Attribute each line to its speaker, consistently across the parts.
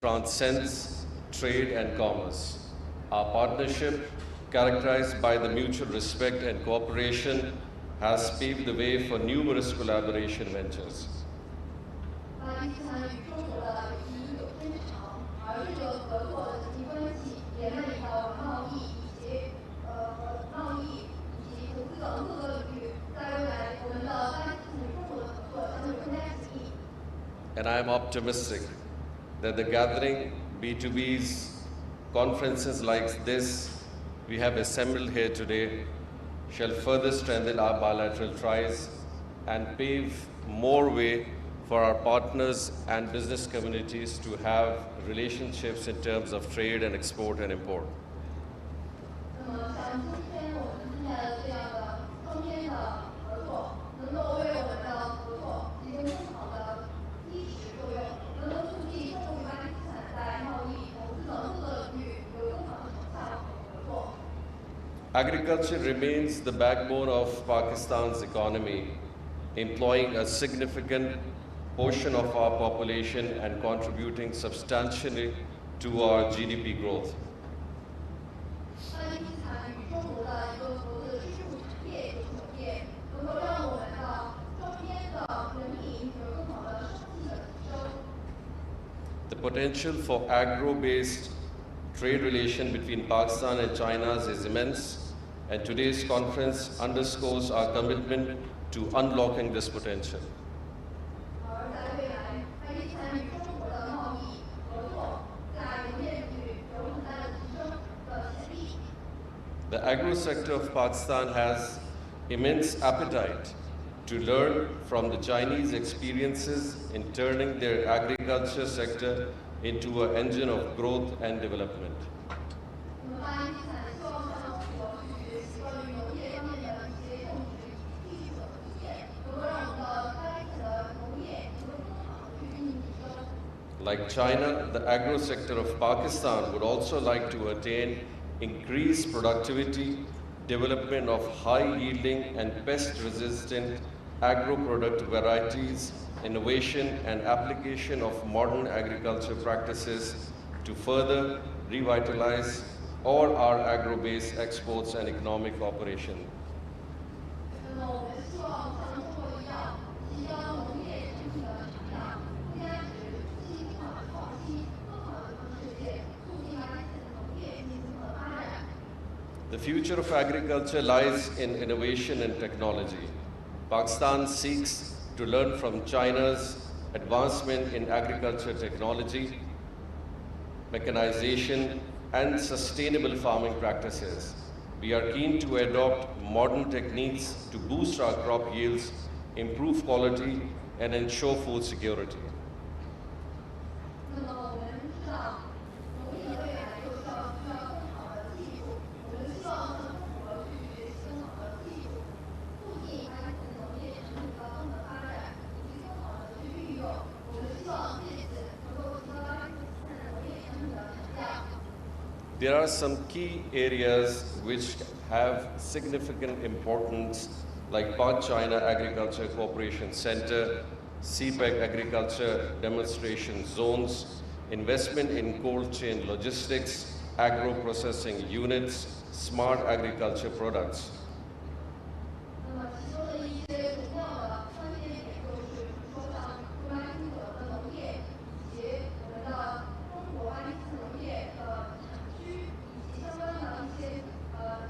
Speaker 1: transcends trade and commerce. Our partnership, characterized by the mutual respect and cooperation, has paved the way for numerous collaboration ventures.
Speaker 2: 一起参与中国的友谊有深长，而这个合作的紧密关系也蔓延到贸易以及投资等各个领域。在未来，我们的巴基斯坦与中国的合作将会更加紧密。
Speaker 1: And I am optimistic that the gathering, B2Bs, conferences like this we have assembled here today shall further strengthen our bilateral ties and pave more way for our partners and business communities to have relationships in terms of trade and export and import.
Speaker 2: 那么，像今天我们参加的这样的双边的合作，能够为我们的合作提供更好的基石作用，能够促进中国与巴基斯坦在贸易、投资等各个领域有更好的成效和合作。
Speaker 1: Agriculture remains the backbone of Pakistan's economy, employing a significant portion of our population and contributing substantially to our GDP growth.
Speaker 2: 巴基斯坦与中国的一个合作的支柱产业就是农业，能够让我们的双边的人民有更好的生计的提升。
Speaker 1: The potential for agro-based trade relation between Pakistan and China is immense, and today's conference underscores our commitment to unlocking this potential.
Speaker 2: 而在未来，巴基斯坦与中国的贸易合作在农业领域有很大的提升的潜力。
Speaker 1: The agro sector of Pakistan has immense appetite to learn from the Chinese experiences in turning their agriculture sector into an engine of growth and development.
Speaker 2: 我们巴基斯坦希望向中国去学习关于农业方面的一些种植技术的经验，能够让我们的巴基斯坦的农业能够更好的去进行提升。
Speaker 1: Like China, the agro sector of Pakistan would also like to attain increased productivity, development of high-yielding and pest-resistant agro-product varieties, innovation and application of modern agriculture practices to further revitalize all our agro-based exports and economic cooperation.
Speaker 2: 那么我们希望像中国一样，提高农业产品的产量、附加值、信息化创新，更好的向世界促进巴基斯坦的农业进行的发展。
Speaker 1: The future of agriculture lies in innovation and technology. Pakistan seeks to learn from China's advancement in agriculture technology, mechanization, and sustainable farming practices. We are keen to adopt modern techniques to boost our crop yields, improve quality, and ensure food security.
Speaker 2: 那么我们知道，农业的未来就需要更好的技术，我们希望向中国去学习更好的技术，促进巴基斯坦农业产品的更好的发展，以及更好的去运用。我们希望借此能够提高巴基斯坦农业产品的产量。
Speaker 1: There are some key areas which have significant importance, like Pak China Agriculture Cooperation Center, CPEC Agriculture Demonstration Zones, investment in cold chain logistics, agro-processing units, smart agriculture products.
Speaker 2: 那么其中的一些重要的关键点就是，比如说像中巴新国的农业，以及我们的中国巴基斯坦农业的产区，以及相关的一些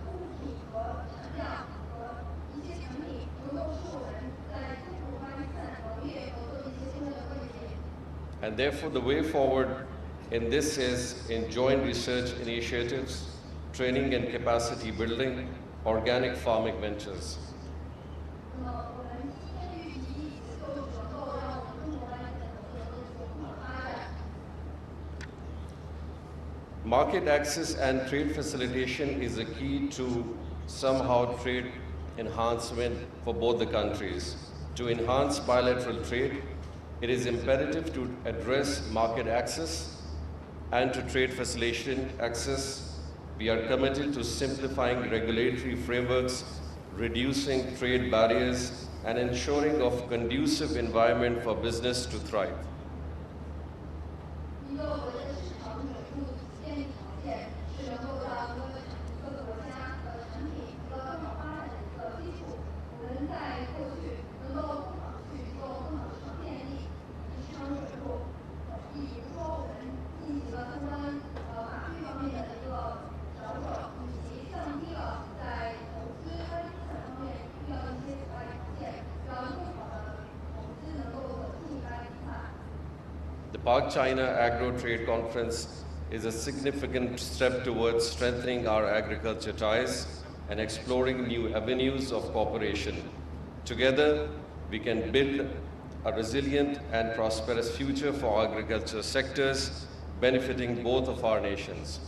Speaker 2: 物品和产量和一些产品，能够使我们在中国巴基斯坦农业合作的一些新的关键点。
Speaker 1: And therefore, the way forward in this is in joint research initiatives, training and capacity building, organic farming ventures.
Speaker 2: 那么我们今天的预期就是能够让我们中国巴基斯坦农业能够有更好的发展。
Speaker 1: Market access and trade facilitation is a key to somehow trade enhancement for both the countries. To enhance bilateral trade, it is imperative to address market access and to trade facilitation access. We are committed to simplifying regulatory frameworks, reducing trade barriers, and ensuring of conducive environment for business to thrive.
Speaker 2: 一个我的市场准入建立条件，是能够让各个国家的产品一个更好发展的一个基础。我们在过去能够更好的去做更好的市场建立，市场准入。比如说，我们进行了相关法律方面的一个调整，以及降低了在投资开支方面遇到一些阻碍条件，让更好的投资能够走进该地块。
Speaker 1: The Pak China Agro Trade Conference is a significant step towards strengthening our agriculture ties and exploring new avenues of cooperation. Together, we can build a resilient and prosperous future for agriculture sectors, benefiting both of our nations.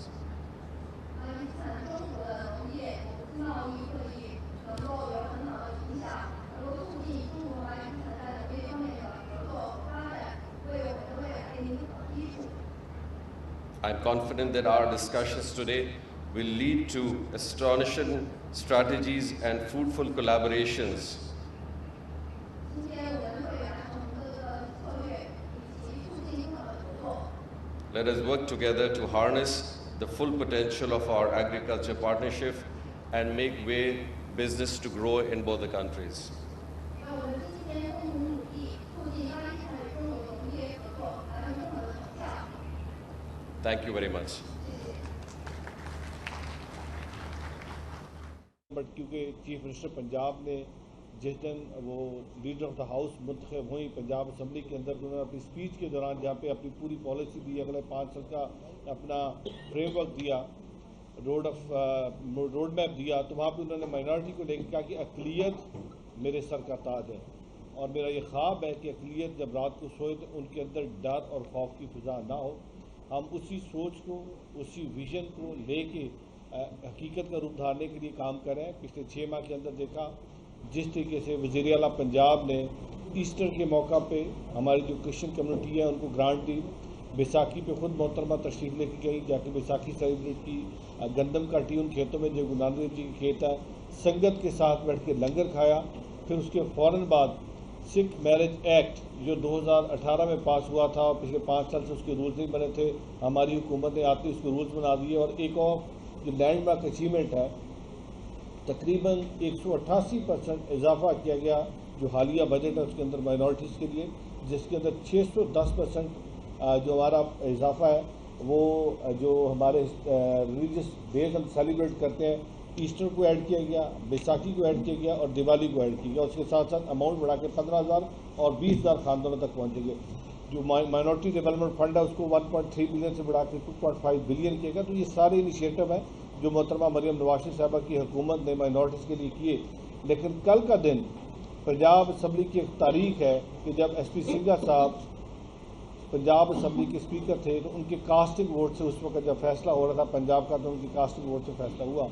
Speaker 2: 影响中国的农业投资贸易会议能够有很好的影响，能够促进中国和巴基斯坦在农业方面的合作和发展，为我们的未来奠定好基础。
Speaker 1: I'm confident that our discussions today will lead to astonishing strategies and fruitful collaborations.
Speaker 2: 今天我们会达成各个策略以及促进更好的合作。
Speaker 1: Let us work together to harness the full potential of our agriculture partnership and make way business to grow in both the countries.
Speaker 2: 让我们今天共同努力，促进巴基斯坦与中国农业合作达成更好的成效。
Speaker 1: Thank you very much.
Speaker 2: 谢谢。
Speaker 3: but क्योंकि chief minister Punjab ने जिस दिन वो leader of the house मुंतखब हुई Punjab assembly के अंदर, उन्होंने अपनी स्पीच के दौरान जहाँ पे अपनी पूरी पॉलिसी दी, अगले 5 साल का अपना फ्रेमवर्क दिया, रोड मैप दिया, तो वहाँ पे उन्होंने माइनॉरिटी को लेकर कहा कि अक़लियत मेरे सर का ताज है और मेरा ये ख्वाब है कि अक़लियत जब रात को सोए तो उनके अंदर डर और खौफ की फिजा ना हो। हम उसी सोच को, उसी विजन को लेके हकीकत का रूप धारने के लिए काम कर रहे हैं। पिछले 6 माह के अंदर देखा जिस तरीके से वज़ीर आला पंजाब ने ईस्टर के मौका पे हमारी जो क्रिश्चियन कम्युनिटी है उनको ग्रांट दी, बैसाखी पे ख़ुद मोहतरमा तशरीफ़ लेके गई, जाके बैसाखी सेलिब्रेट की, गंदम काटी उन खेतों में जो गुरु नानक देव जी के खेत है, संगत के साथ बैठ के लंगर खाया। फिर उसके फ़ौरन बाद सिख मैरिज एक्ट जो 2018 में पास हुआ था और पिछले 5 साल से उसके रूल्स नहीं बने थे, हमारी हुकूमत ने आते उसके रूल्स बना दिए। और एक और जो लैंडमार्क अचीवमेंट है, तकरीबन 188% इजाफा किया गया जो हालिया बजट है उसके अंदर माइनॉरिटीज़ के लिए, जिसके अंदर 610% जो हमारा इजाफा है वो जो हमारे रिलीजियस डेज हम सेलिब्रेट करते हैं, ईस्टर को ऐड किया गया, बैसाखी को ऐड किया गया और दिवाली को ऐड किया गया। उसके साथ साथ अमाउंट बढ़ा के 15,000 और 20,000 खानदानों तक पहुँचेंगे। जो माइनॉरिटी डेवलपमेंट फंड है उसको 1.3 बिलियन से बढ़ा के 2.5 बिलियन किया गया। तो ये सारे इनिशिएटिव हैं जो मोहतरमा मरियम नवाज साहबा की हुकूमत ने माइनॉरिटीज़ के लिए किए। लेकिन कल का दिन पंजाब असम्बली की एक तारीख है कि जब SP सिंघा साहब पंजाब असम्बली के स्पीकर थे तो उनके कास्टिंग वोट से उस वक्त जब फैसला हो रहा था पंजाब का, तो उनकी कास्टिंग वोट से फैसला हुआ।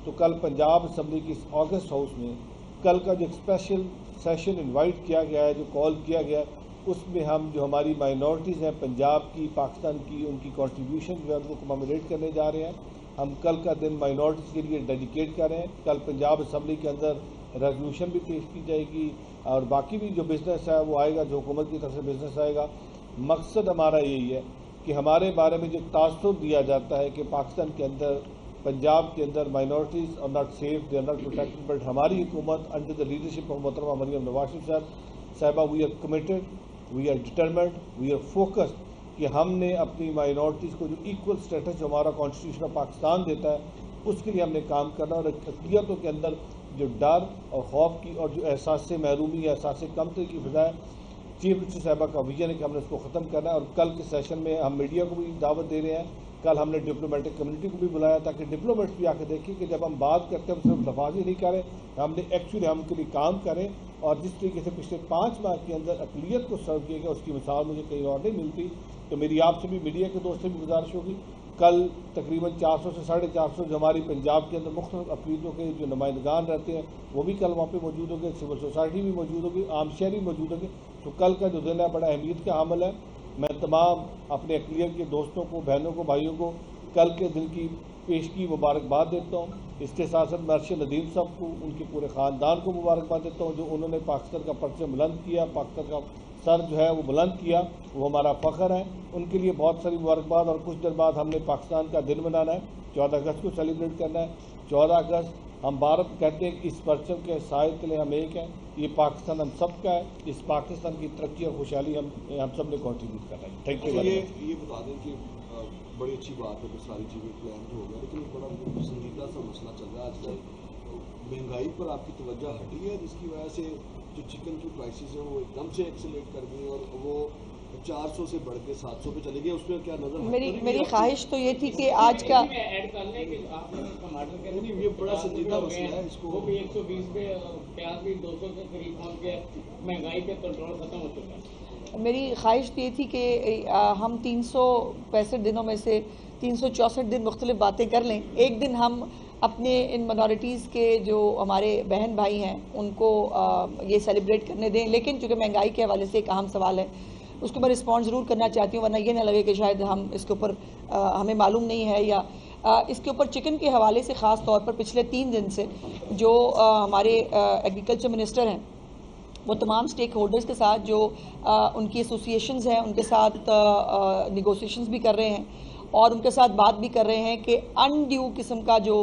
Speaker 3: तो कल पंजाब असम्बली की ऑगस्ट हाउस में कल का जो एक स्पेशल सेशन इनवाइट किया गया है, जो कॉल किया गया है, उसमें हम जो हमारी माइनॉरिटीज़ हैं पंजाब की, पाकिस्तान की, उनकी कॉन्ट्रीब्यूशन जो है उनको कमेमोरेट करने जा रहे हैं। हम कल का दिन माइनॉरिटीज़ के लिए डेडिकेट कर रहे हैं। कल पंजाब असम्बली के अंदर रेजोल्यूशन भी पेश की जाएगी और बाकी भी जो बिज़नेस है वो आएगा, जो हुकूमत की तरफ से बिज़नेस आएगा। मकसद हमारा यही है कि हमारे बारे में जो तासुर दिया जाता है कि पाकिस्तान के अंदर, पंजाब के अंदर minorities are not safe, they are not protected, but हमारी हुकूमत अंडर द लीडरशिप ऑफ मोहतरमा मरियम नवाज साहबा we are committed, we are determined, we are focused कि हमने अपनी माइनॉरिटीज़ को जो इक्वल स्टेटस जो हमारा कॉन्स्टिट्यूशन ऑफ पाकिस्तान देता है उसके लिए हमने काम करना। और अक़लियतों के अंदर जो डर और खौफ की और जो एहसास से महरूमी या एहसास से कमतरी की फिजा है, चीफ मिनिस्टर साहबा का विजन है कि हमने उसको ख़त्म करना है। और कल के सेशन में हम मीडिया को भी दावत दे रहे हैं। कल हमने डिप्लोमेटिक कम्युनिटी को भी बुलाया ताकि डिप्लोमेट्स भी आकर देखें कि जब हम बात करते हैं हम सिर्फ लफाजी नहीं करें, हमने एक्चुअली हम के लिए काम करें। और जिस तरीके से पिछले 5 माह के अंदर अक़लियत को सर्व किया गया उसकी मिसाल मुझे कहीं और नहीं मिलती। तो मेरी आपसे भी, मीडिया के दोस्त से भी गुजारिश होगी, कल तकरीबन 400 से 450 जो हमारी पंजाब के अंदर मुख्तलिफ अक़लीतों के जो नुमाइंदगान रहते हैं वो भी कल वहाँ पे मौजूद होंगे, सिविल सोसाइटी भी मौजूद होगी, आम शहरी मौजूद होंगे। तो कल का जो दिन है बड़ा अहमियत का हामिल है। मैं तमाम अपने अक़लियत के दोस्तों को, बहनों को, भाइयों को कल के दिन की पेश की मुबारकबाद देता हूँ। इसके साथ साथ मैं अरशद नदीम साहब को, उनके पूरे ख़ानदान को मुबारकबाद देता हूँ जो उन्होंने पाकिस्तान का परचम बुलंद किया, पाकिस्तान का सर जो है वो बुलंद किया, वो हमारा फ़ख्र है। उनके लिए बहुत सारी मुबारकबाद। और कुछ देर बाद हमने पाकिस्तान का दिन मनाना है, 14 अगस्त को सेलिब्रेट करना है। 14 अगस्त हम भारत कहते हैं कि इस परचम के साए तले हम एक हैं, ये पाकिस्तान हम सब का है। इस पाकिस्तान की तरक्की और खुशहाली हम सब ने कॉन्ट्रीब्यूट करना है। Thank you.
Speaker 4: ये बता दें कि बड़ी अच्छी बात है कि सारी चीज़ें प्लान हो गया, लेकिन एक बड़ा संजीदा सा मसला चल रहा है आजकल। महंगाई पर आपकी तवज्जो हटी है, जिसकी वजह से जो चिकन की प्राइसेस हैं वो एकदम से एक्सेलेरेट कर गई और वो 400 से बढ़ के 700 पे चले गए। उस पर क्या नजर?
Speaker 5: मेरी ख्वाहिश तो ये थी कि आज का
Speaker 4: ये बड़ा संजीदा मसला है, इसको
Speaker 6: वो भी 120 पे, प्याज भी 200 के करीब पहुंच गया, महंगाई पे कंट्रोल खत्म हो चुका है।
Speaker 5: मेरी ख्वाहिश तो ये थी कि हम 365 दिनों में से 364 दिन मुख्तलिफ बातें कर लें। एक दिन हम अपने इन माइनॉरिटीज़ के जो हमारे बहन भाई हैं उनको ये सेलिब्रेट करने दें। लेकिन चूँकि महंगाई के हवाले से एक अहम सवाल है, उसको मैं रिस्पॉन्स ज़रूर करना चाहती हूँ, वरना ये ना लगे कि शायद हम इसके ऊपर हमें मालूम नहीं है। या इसके ऊपर चिकन के हवाले से ख़ास तौर पर पिछले 3 दिन से जो हमारे एग्रीकल्चर मिनिस्टर हैं वो तमाम स्टेक होल्डर्स के साथ जो उनकी एसोसिएशंस हैं उनके साथ निगोशिएशंस भी कर रहे हैं और उनके साथ बात भी कर रहे हैं कि अनड्यू किस्म का जो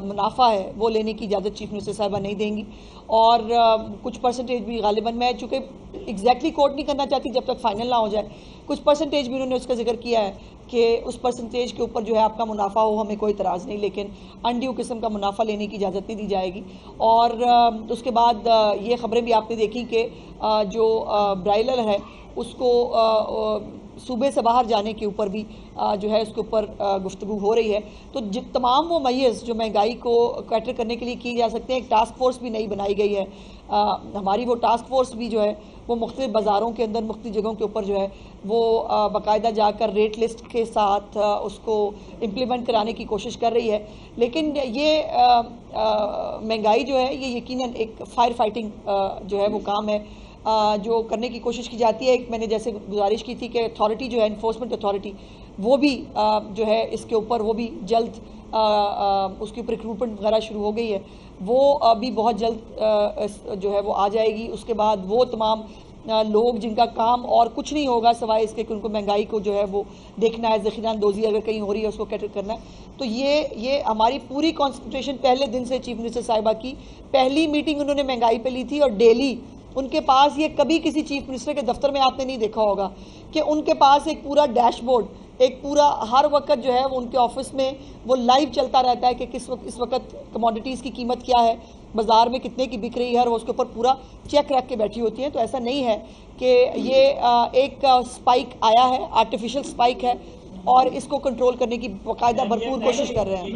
Speaker 5: मुनाफा है वो लेने की इजाज़त चीफ मिनिस्टर साहिबा नहीं देंगी। और कुछ परसेंटेज भी गालिबन मैं चूँकि एग्जैक्टली कोट नहीं करना चाहती जब तक फाइनल ना हो जाए, कुछ परसेंटेज भी उन्होंने उसका जिक्र किया है कि उस परसेंटेज के ऊपर जो है आपका मुनाफा हो, हमें कोई इतराज़ नहीं, लेकिन अनड्यू किस्म का मुनाफा लेने की इजाज़त नहीं दी जाएगी। और उसके बाद ये ख़बरें भी आपने देखी कि जो ब्रायलर है उसको सूबे से बाहर जाने के ऊपर भी जो है उसके ऊपर गुफ्तगू हो रही है। तो तमाम वो मैज़ जो महंगाई को कैटर करने के लिए की जा सकते हैं, एक टास्क फोर्स भी नई बनाई गई है। हमारी वो टास्क फोर्स भी जो है वो मुख्तलिफ बाज़ारों के अंदर मुख्तलिफ जगहों के ऊपर जो है वो बाकायदा जाकर रेट लिस्ट के साथ उसको इम्प्लीमेंट कराने की कोशिश कर रही है। लेकिन ये महंगाई जो है ये यकीनन एक फायर फाइटिंग जो है वो काम है जो करने की कोशिश की जाती है। एक मैंने जैसे गुजारिश की थी कि अथॉरिटी जो है इन्फोर्समेंट अथॉरिटी वो भी जो है इसके ऊपर वो भी जल्द उसके ऊपर रिक्रूटमेंट वगैरह शुरू हो गई है, वो अभी बहुत जल्द जो है वो आ जाएगी। उसके बाद वो तमाम लोग जिनका काम और कुछ नहीं होगा सिवाय इसके कि उनको महंगाई को जो है वो देखना है, ज़ख़ीरानंदोज़ी अगर कहीं हो रही है उसको कैटर करना है। तो ये हमारी पूरी कॉन्सेंट्रेशन पहले दिन से चीफ मिनिस्टर साहिबा की पहली मीटिंग उन्होंने महंगाई पे ली थी और डेली उनके पास, ये कभी किसी चीफ मिनिस्टर के दफ्तर में आपने नहीं देखा होगा कि उनके पास एक पूरा डैशबोर्ड, एक पूरा हर वक्त जो है वो उनके ऑफिस में वो लाइव चलता रहता है कि इस वक्त कमोडिटीज़ की कीमत क्या है, बाज़ार में कितने की बिक रही है, और उसके ऊपर पूरा चेक रख के बैठी होती हैं। तो ऐसा नहीं है कि ये एक स्पाइक आया है, आर्टिफिशियल स्पाइक है, और इसको कंट्रोल करने की बाकायदा भरपूर कोशिश कर रहे हैं।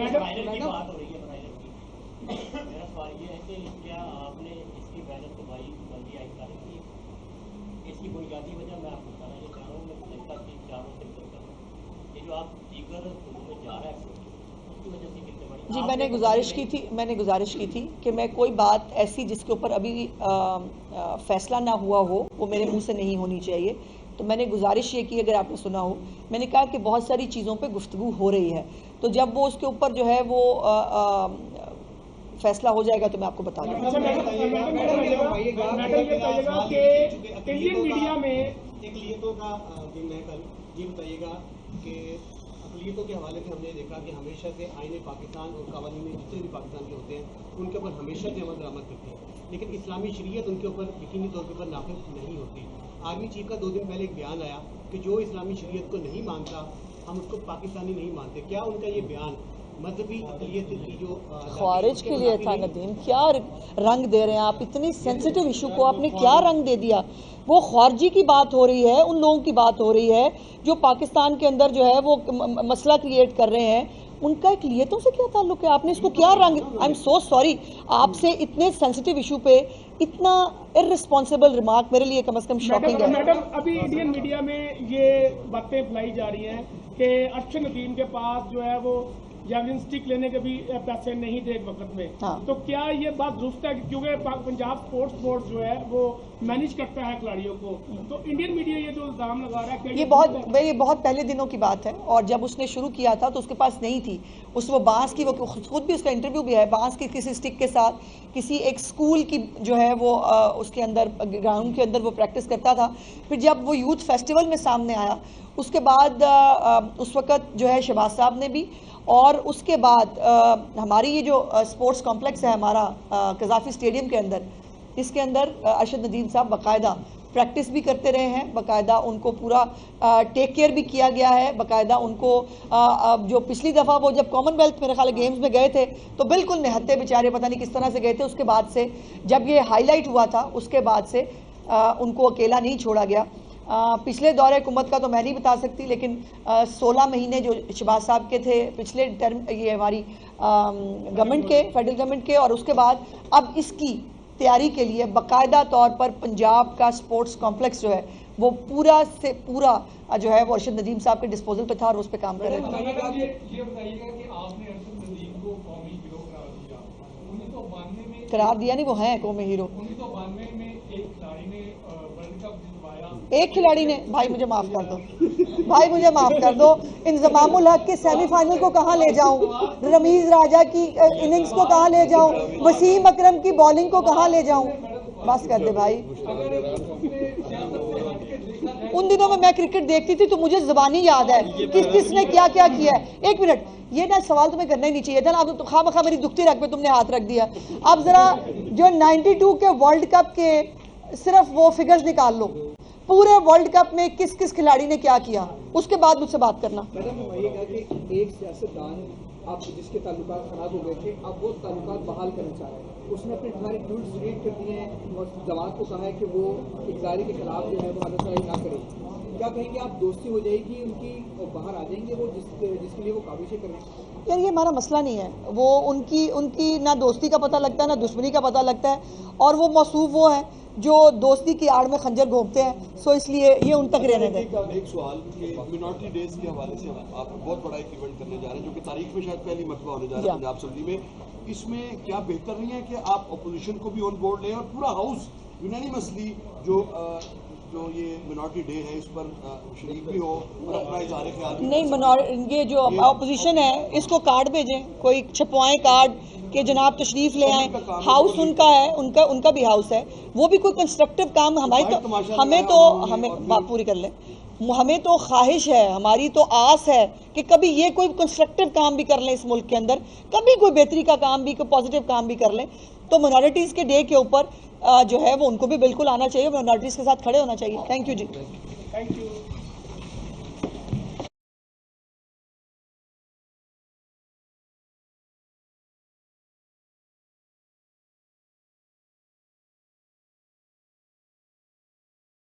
Speaker 5: जी मैंने गुजारिश की थी कि मैं कोई बात ऐसी जिसके ऊपर अभी फैसला ना हुआ हो वो मेरे मुंह से नहीं होनी चाहिए। तो मैंने गुजारिश ये की, अगर आपने सुना हो, मैंने कहा कि बहुत सारी चीज़ों पे गुफ्तगू हो रही है, तो जब वो उसके ऊपर जो है वो फैसला हो जाएगा तो मैं आपको बता दूँगा।
Speaker 7: इंडियन मीडिया में अक़लियतों का दिन है कल, ये बताइएगा कि अक़लियतों के हवाले से हमने देखा कि हमेशा से आईने पाकिस्तान और कवानीन जितने भी पाकिस्तान के होते हैं उनके ऊपर हमेशा से अमल दरामद करते हैं, लेकिन इस्लामी शरीयत उनके ऊपर यकीनी तौर पर नाफिज नहीं होती। आर्मी चीफ का 2 दिन पहले एक बयान आया कि जो इस्लामी शरीयत को नहीं मानता हम उसको पाकिस्तानी नहीं मानते। क्या उनका ये बयान मजहबी अक़लियत की जो
Speaker 5: ख्वारिज के लिए था? नदीम, क्या रंग दे रहे हैं आप? इतनी सेंसिटिव इशू को आपने क्या रंग दे दिया? वो ख्वारजी की बात हो रही है, उन लोगों की बात हो रही है जो पाकिस्तान के अंदर जो है वो मसला क्रिएट कर रहे हैं। उनका अक़लियतों से क्या ताल्लुक है? आपने इसको क्या रंग? आई एम सो सॉरी, आपसे इतने सेंसिटिव इशू पे इतना इररिस्पॉन्सिबल रिमार्क मेरे लिए कम से कम शॉकिंग है।
Speaker 7: मैडम, अभी इंडियन मीडिया में ये बातें फैलाई जा रही हैं कि अर्शद नदीम के पास जो है वो
Speaker 8: जैवलिन स्टिक लेने के भी पैसे नहीं थे एक वक्त में।
Speaker 5: हाँ।
Speaker 8: तो क्या ये बात दुरुस्त है क्योंकि पंजाब स्पोर्ट्स बोर्ड जो है वो मैनेज करता है खिलाड़ियों को, तो इंडियन मीडिया ये जो इल्जाम लगा रहा है क्या
Speaker 5: ये बहुत पहले दिनों की बात है, और जब उसने शुरू किया था तो उसके पास नहीं थी वो बांस की, वो खुद भी उसका इंटरव्यू भी है, बांस की किसी स्टिक के साथ किसी एक स्कूल की जो है वो उसके अंदर ग्राउंड के अंदर वो प्रैक्टिस करता था। फिर जब वो यूथ फेस्टिवल में सामने आया उसके बाद उस वक़्त जो है शहबाज साहब ने भी, और उसके बाद हमारी ये जो स्पोर्ट्स कॉम्प्लेक्स है हमारा कज़ाफ़ी स्टेडियम के अंदर, इसके अंदर अरशद नदीम साहब बाकायदा प्रैक्टिस भी करते रहे हैं, बाकायदा उनको पूरा टेक केयर भी किया गया है, बाकायदा उनको जो पिछली दफ़ा वो जब कॉमनवेल्थ मेरे ख्याल गेम्स में गए थे तो बिल्कुल निहत्ते बेचारे पता नहीं किस तरह से गए थे, उसके बाद से जब ये हाईलाइट हुआ था उसके बाद से उनको अकेला नहीं छोड़ा गया। पिछले दौरे हुकूमत का तो मैं नहीं बता सकती, लेकिन 16 महीने जो शहबाज साहब के थे पिछले टर्म, ये हमारी गवर्नमेंट के, फेडरल गवर्नमेंट के, और उसके बाद अब इसकी तैयारी के लिए बाकायदा तौर पर पंजाब का स्पोर्ट्स कॉम्प्लेक्स जो है वो पूरा से पूरा जो है वो अरशद नदीम साहब के डिस्पोजल पे था और उस पर काम कर रहे थे।
Speaker 9: ये बताइएगा कि आपने अरशद नदीम को कौमी हीरो करार दिया, 1992 में
Speaker 5: करार दिया नहीं, वो हैं कौमी हीरो।
Speaker 9: 1992 में एक खिलाड़ी ने वर्ल्ड कप जितवाया,
Speaker 5: एक खिलाड़ी ने, भाई मुझे माफ कर दो, भाई मुझे माफ कर दो, इंजमामुल हक के सेमीफाइनल को कहाँ ले जाऊं, रमीज राजा की इनिंग्स को कहाँ ले जाऊं, वसीम अकरम की बॉलिंग को कहाँ ले जाऊं, बस कर दे भाई। उन दिनों में मैं क्रिकेट देखती थी तो मुझे ज़बानी याद है किस किसने क्या क्या किया है। एक मिनट, ये ना सवाल तुम्हें करना ही नहीं चाहिए था ना, अब तो खामखा मेरी दुखती रख पे तुमने हाथ रख दिया। अब जरा जो 92 के वर्ल्ड कप के सिर्फ वो फिगर्स निकाल लो, पूरे वर्ल्ड कप में किस किस खिलाड़ी ने क्या किया, उसके बाद मुझसे बात करना।
Speaker 7: मैडम बताइएगा कि एक सियासतदान आप जिसके ताल्लुकात खराब हो गए थे, अब वो ताल्लुकात बहाल करना चाह रहे हैं, उसने अपने सारे ट्वीट्स डिलीट कर दिए हैं और जमात को कहा है कि वो इकरारी के खिलाफ जो है वो आदतराई ना करे। क्या कहेंगे आप, दोस्ती हो जाएगी उनकी और बाहर आ जाएंगे वो जिसके लिए वो काविशें करें?
Speaker 5: यार ये हमारा मसला नहीं है, वो उनकी ना दोस्ती का पता लगता है ना दुश्मनी का पता लगता है, और वो मौसूफ वो है जो दोस्ती की आड़ में खंजर घोंपते हैं, सो इसलिए ये उन तक रहने दें।
Speaker 4: एक सवाल कि मिनॉरिटी डेज के हवाले से आप बहुत बड़ा एक इवेंट करने जा रहे हैं जो कि तारीख में शायद पहली मरतबा होने जा रहा है पंजाब असम्बली में, इसमें क्या बेहतर नहीं है कि आप अपोजिशन को भी ऑन बोर्ड लें और पूरा हाउस यूनानिमसली जो ये मिनॉरिटी डे है इस पर शरीक भी हो और अपना इज़हार ख्याल?
Speaker 5: नहीं, ये जो अपोजिशन है इसको कार्ड भेजें, कोई छपवाएं कार्ड कि जनाब तशरीफ ले आए, हाउस उनका है, उनका भी हाउस है, वो भी कोई कंस्ट्रक्टिव काम हमें बात पूरी कर ले, हमें तो ख्वाहिश है, हमारी तो आस है कि कभी ये कोई कंस्ट्रक्टिव काम भी कर लें इस मुल्क के अंदर, कभी कोई बेहतरी का काम भी, कोई पॉजिटिव काम भी कर लें। तो मिनॉरिटीज़ के डे के ऊपर जो है वो उनको भी बिल्कुल आना चाहिए, मिनॉरिटीज़ के साथ खड़े होना चाहिए। थैंक यू जी।
Speaker 8: Thank you.